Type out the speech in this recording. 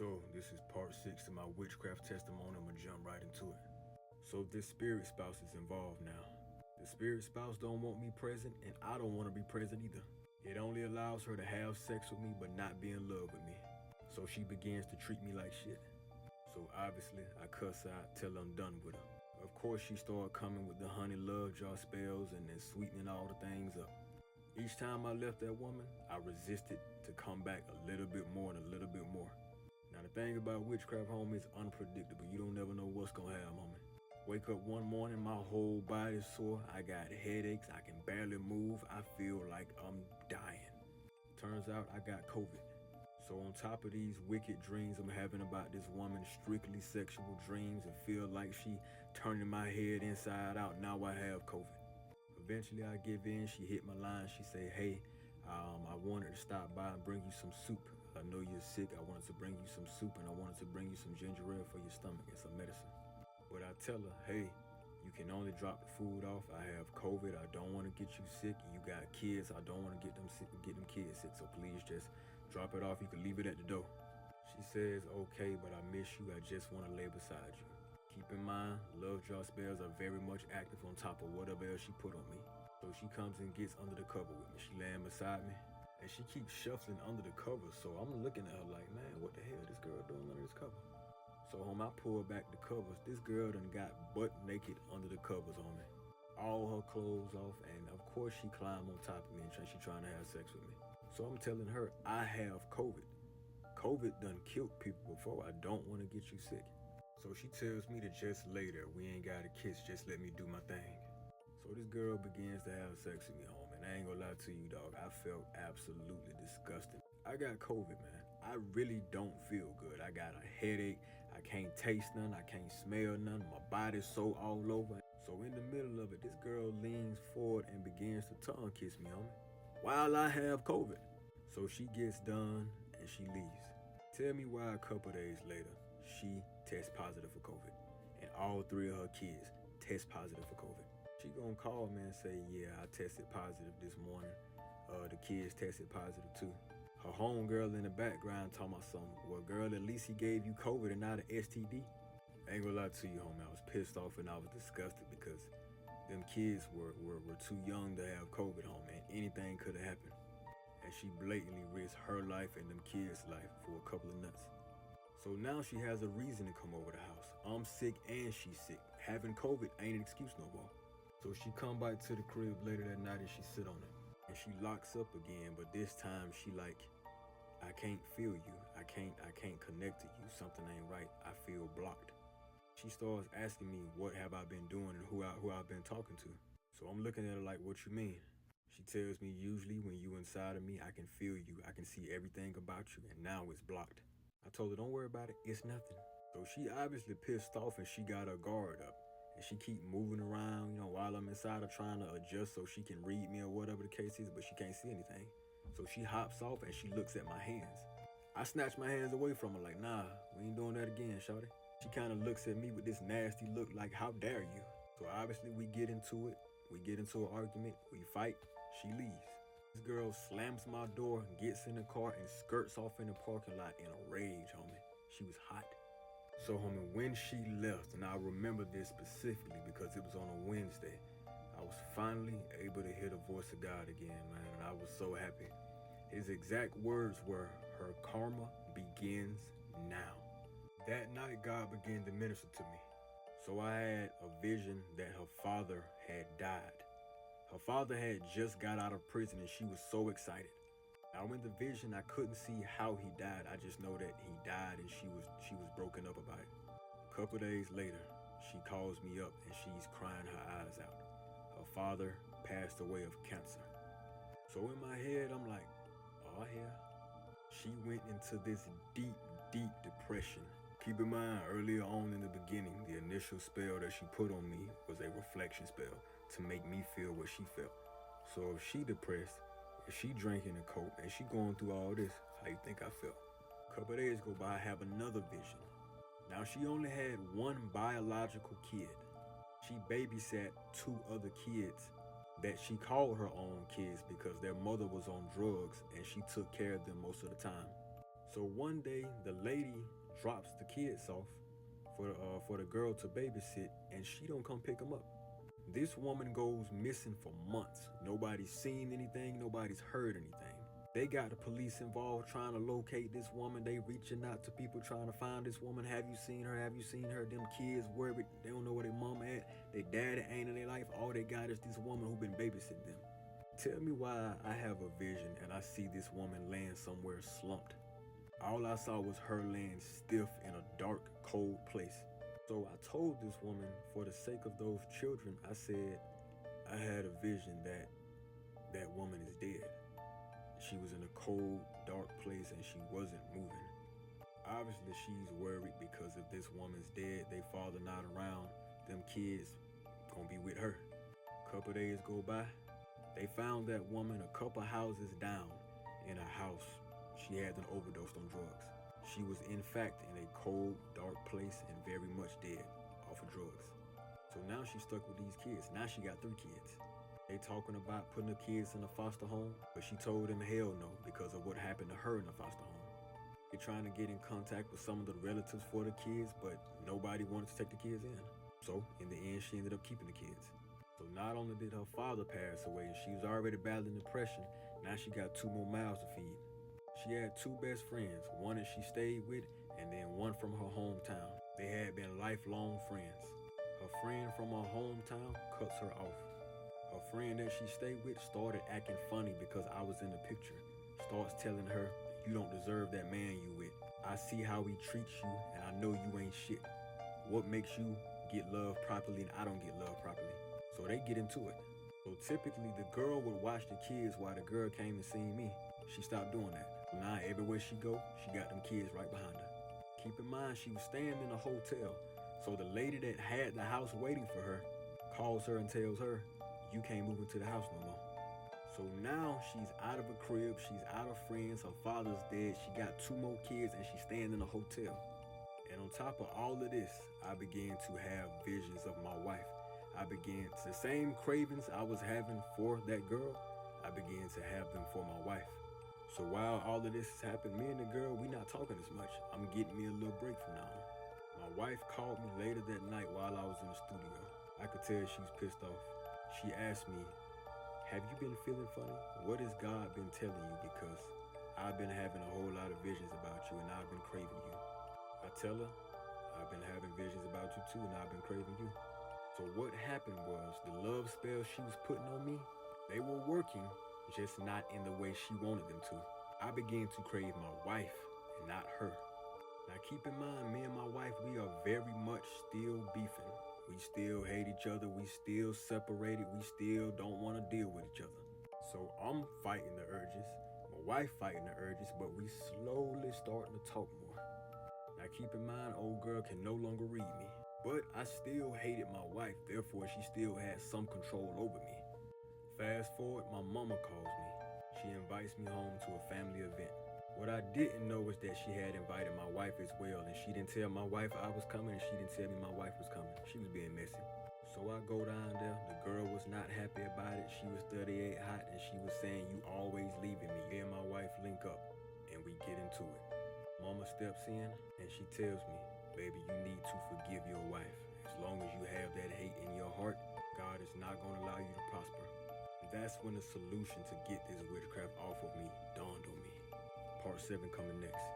So, this is part 6 of my witchcraft testimony. I'm gonna jump right into it. So, this spirit spouse is involved now. The spirit spouse don't want me present, and I don't want to be present either. It only allows her to have sex with me, but not be in love with me. So she begins to treat me like shit. So obviously, I cuss out till I'm done with her. Of course, she started coming with the honey love jar spells and then sweetening all the things up. Each time I left that woman, I resisted to come back a little bit more and a little bit more. Now the thing about witchcraft, homie, is unpredictable. You don't never know what's gonna happen, homie. Wake up one morning, my whole body's sore. I got headaches. I can barely move. I feel like I'm dying. Turns out I got COVID. So on top of these wicked dreams I'm having about this woman, strictly sexual dreams, and feel like she turning my head inside out, now I have COVID. Eventually I give in. She hit my line. She say, hey, I wanted to stop by and bring you some soup. I know you're sick. I wanted to bring you some soup, and I wanted to bring you some ginger ale for your stomach and some medicine. But I tell her, hey, you can only drop the food off. I have COVID. I don't want to get you sick. You got kids. I don't want to get them sick, get them kids sick. So please just drop it off. You can leave it at the door. She says, okay, but I miss you. I just want to lay beside you. Keep in mind, love jar spells are very much active on top of whatever else she put on me. So she comes and gets under the cover with me. She laying beside me, and she keeps shuffling under the covers. So I'm looking at her like, man, what the hell this girl doing under this cover? So I pull back the covers. This girl done got butt naked under the covers on me. All her clothes off, and of course she climbed on top of me and she trying to have sex with me. So I'm telling her, I have COVID. COVID done killed people before. I don't want to get you sick. So she tells me to just lay there. We ain't got to kiss, just let me do my thing. So this girl begins to have sex with me, homie, and I ain't gonna lie to you, dog. I felt absolutely disgusting. I got COVID, man. I really don't feel good. I got a headache. I can't taste none. I can't smell none. My body's so all over. So in the middle of it, this girl leans forward and begins to tongue kiss me, homie, while I have COVID. So she gets done and she leaves. Tell me why a couple days later, she tests positive for COVID, and all 3 of her kids test positive for COVID. She gonna call me and say, yeah, I tested positive this morning. The kids tested positive too. Her homegirl in the background talking about something. Well, girl, at least he gave you COVID and not an STD. I ain't gonna lie to you, homie. I was pissed off and I was disgusted because them kids were too young to have COVID, homie, and anything could have happened. And she blatantly risked her life and them kids' life for a couple of nuts. So now she has a reason to come over the house. I'm sick and she's sick. Having COVID ain't an excuse no more. So she come back to the crib later that night and she sit on it. And she locks up again, but this time she like, I can't feel you. I can't connect to you. Something ain't right. I feel blocked. She starts asking me what have I been doing and who I've been talking to. So I'm looking at her like, what you mean? She tells me usually when you inside of me, I can feel you. I can see everything about you, and now it's blocked. I told her, don't worry about it. It's nothing. So she obviously pissed off and she got her guard up. And she keep moving around, while I'm inside her trying to adjust so she can read me or whatever the case is, but she can't see anything. So she hops off and she looks at my hands. I snatch my hands away from her like, nah, we ain't doing that again, shawty. She kind of looks at me with this nasty look like, how dare you? So obviously we get into it. We get into an argument. We fight. She leaves. This girl slams my door, gets in the car, and skirts off in the parking lot in a rage, homie. She was hot. So, homie, when she left, and I remember this specifically because it was on a Wednesday, I was finally able to hear the voice of God again, man, and I was so happy. His exact words were, her karma begins now. That night, God began to minister to me. So I had a vision that her father had died. Her father had just got out of prison and she was so excited. Now in the vision, I couldn't see how he died. I just know that he died and she was broken up about it. A couple days later, she calls me up and she's crying her eyes out. Her father passed away of cancer. So in my head, I'm like, oh yeah. She went into this deep, deep depression. Keep in mind, earlier on in the beginning, the initial spell that she put on me was a reflection spell to make me feel what she felt. So if she depressed, if she drinking a Coke and she going through all this, how you think I felt? A couple days go by, I have another vision. Now she only had one biological kid. She babysat 2 other kids that she called her own kids because their mother was on drugs and she took care of them most of the time. So one day, the lady drops the kids off for the girl to babysit, and she don't come pick them up. This woman goes missing for months. Nobody's seen anything. Nobody's heard anything. They got the police involved trying to locate this woman. They reaching out to people trying to find this woman. Have you seen her? Have you seen her? Them kids worried. They don't know where their mama at. Their daddy ain't in their life. All they got is this woman who been babysitting them. Tell me why I have a vision and I see this woman laying somewhere slumped. All I saw was her laying stiff in a dark, cold place. So I told this woman, for the sake of those children, I said, I had a vision that that woman is dead. She was in a cold, dark place and she wasn't moving. Obviously, she's worried because if this woman's dead, they father not around, them kids gonna be with her. Couple days go by, they found that woman a couple houses down in a house. She had an overdose on drugs. She was in fact in a cold, dark place and very much dead off of drugs. So now she's stuck with these kids. Now she got 3 kids. They talking about putting the kids in a foster home, but she told them hell no because of what happened to her in the foster home. They trying to get in contact with some of the relatives for the kids, but nobody wanted to take the kids in. So in the end, she ended up keeping the kids. So not only did her father pass away, she was already battling depression. Now she got 2 more mouths to feed. She had 2 best friends, one that she stayed with and then one from her hometown. They had been lifelong friends. Her friend from her hometown cuts her off. Her friend that she stayed with started acting funny because I was in the picture. Starts telling her, you don't deserve that man you with. I see how he treats you and I know you ain't shit. What makes you get love properly and I don't get love properly? So they get into it. So typically the girl would watch the kids while the girl came and seen me. She stopped doing that. Now everywhere she go, she got them kids right behind her. Keep in mind, she was staying in a hotel. So the lady that had the house waiting for her calls her and tells her, you can't move into the house no more. So now she's out of a crib, she's out of friends, her father's dead, she got 2 more kids and she's staying in a hotel. And on top of all of this, I began to have visions of my wife. The same cravings I was having for that girl, I began to have them for my wife. So while all of this is happening, me and the girl, we not talking as much. I'm getting me a little break from now on. My wife called me later that night while I was in the studio. I could tell she was pissed off. She asked me, have you been feeling funny? What has God been telling you? Because I've been having a whole lot of visions about you and I've been craving you. I tell her, I've been having visions about you too and I've been craving you. So what happened was the love spells she was putting on me, they were working, just not in the way she wanted them to. I began to crave my wife and not her. Now keep in mind, me and my wife, we are very much still beefing. We still hate each other, we still separated, we still don't want to deal with each other. So I'm fighting the urges, my wife fighting the urges, but we slowly starting to talk more. Now keep in mind, old girl can no longer read me. But I still hated my wife, therefore she still had some control over me. Fast forward, my mama calls me. She invites me home to a family event. What I didn't know was that she had invited my wife as well, and she didn't tell my wife I was coming, and she didn't tell me my wife was coming. She was being messy. So I go down there, the girl was not happy about it. She was 38 hot, and she was saying, you always leaving me. Me and my wife link up, and we get into it. Mama steps in, and she tells me, baby, you need to forgive your wife. As long as you have that hate in your heart, God is not going to allow you to prosper. And that's when the solution to get this witchcraft off of me dawned on me. Part 7 coming next.